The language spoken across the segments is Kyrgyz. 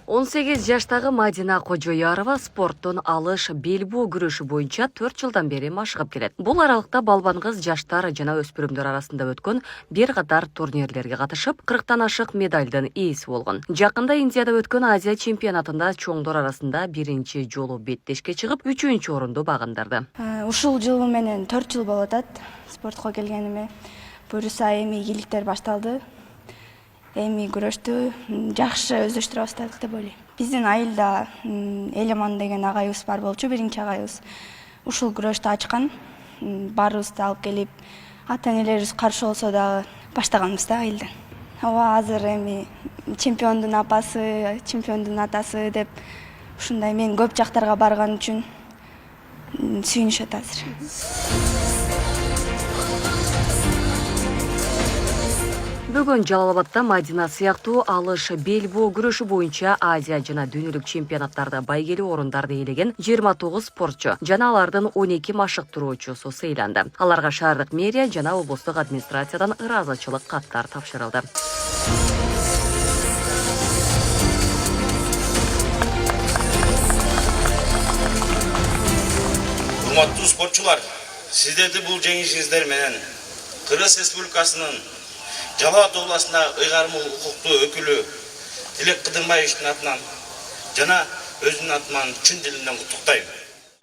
18 жаштагы Мадина Кожоярова спорттон алыш белбоо күрөшү боюнча 4 жылдан бери машыгып келет. Бул аралыкта балбан кыз, жаштар жана өспүрүмдөр арасында өткөн бир катар турнирлерге катышып, 40тан ашык медалдын ээси болгон. Жакында Индияда өткөн Азия чемпионатында чоңдор арасында биринчи жолу беттешке чыгып, 3-чү орунду багындырды. Ушул жыл менен 4 жыл болуп атат спортко келгениме. Буюрса эми ийгиликтер башталды. Эми күрөштү жакшы өздөштүрө баштадык деп ойлойм. Биздин айылда Элеман деген агайыбыз бар болчу, биринчи агайыбыз. Ушул күрөштү ачкан. Баарыбызды алып келип, ата-энелерибиз каршы болсо дагы баштаганбыз да айылдан. Азыр эми чемпиондун апасы, чемпиондун атасы деп ушундай мен көп жактарга барган үчүн сүйүнүшөт азыр. Бүгүн Жалалабадта Мадина сыяктуу алыш белбоо күрөшү боюнча Азия жана дүйнөлүк чемпионаттарда байгелүү орундарды ээлеген 29 спортчу жана алардын 12 машыктыруучусу сыйланды. Аларга шаардык мэрия жана облустук администрациядан ыраазычылык каттар тапшырылды. Урматтуу спортчулар, сиздерди бул жеңишиңиздер менен Кыргыз Республикасынын Жалалабад областында ыйгарымы укуктуу өкүлү Тилек Кыдырбаевичтин атынан жана өзүнүн атынан чын дилимден куттуктайм.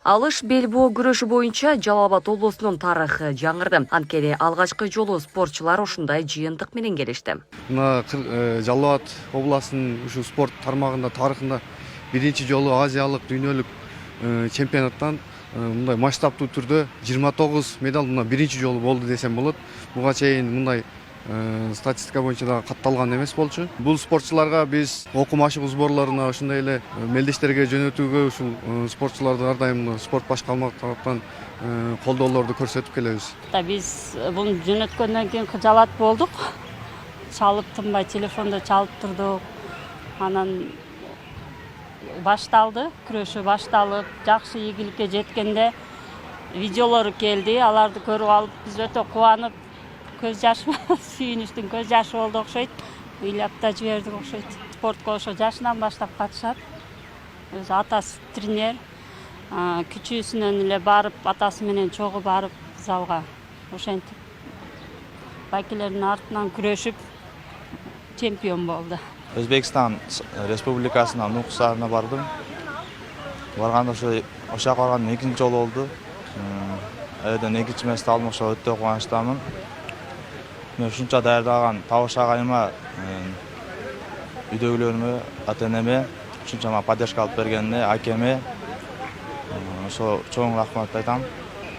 Алыш белбоо күрөшү боюнча Жалалабад облусунун тарыхы жаңырды. Анткени алгачкы жолу спортчулар ушундай жыйынтык менен келишти. Жалалабад областынын ушу спорт тармагында тарыхында биринчи жолу азиялык дүйнөлүк чемпионаттан мындай масштабтуу түрдө 29 медаль биринчи жолу болду десем болот. Буга чейин мындай статистика боюнча да катталган эмес болчу. Бул спортчуларга биз окуу машыгуу сборлоруна, ошондой эле мелдештерге жөнөтүүгө ушул спортчуларды ар дайым спорт башкармалык тараптан колдоолорду көрсөтүп келебиз. Биз буну жөнөткөндөн кийин кыжалат болдук. Чалып тынбай телефондо чалып турдук. Анан башталды, күрөшү башталып, жакшы ийгиликке жеткенде видеолору келди. Аларды көрүп алып, биз өтө кубанып, көз жашы, сүйүнүчтүн көз жашы болду окшойт. Ыйлап да жибердик окшойт. Спортко ошо жашынан баштап катышат. Өзү атасы тренер. Күчүүсүнөн эле барып, атасы менен чогуу барып залга ошентип байкелердин артынан күрөшүп чемпион болду. Өзбекстан Республикасына Нук шаарына бардым. Барганда ошо жака баргандын экинчи жолу болду. Эден экинчи месте алдым, ошо өтө кубанычтамын. Мен ушунча даярдаган Табыш агайыма, үйдөгүлөрүмө, ата-энеме, ушунча поддержка алып бергенине, акеме ошо чоң рахмат айтам.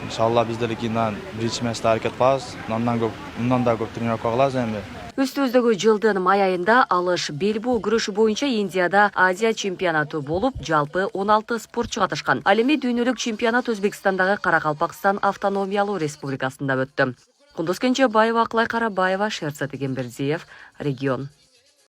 Иншалла биздер кийин биринчи месте аракет кылабыз. Мындан да көп тренировка кылабыз эми. Үстүбүздөгү жылдын май айында алыш белбоо күрөшү боюнча Индияда Азия чемпионаты болуп, жалпы 16 спортчу катышкан. Ал эми дүйнөлүк чемпионат Өзбекстандагы Каракалпакстан автономиялуу республикасында өттү. Кундуз Кенжебаева, Аклай Карабаева, Шерсат Эгембердиев, Регион.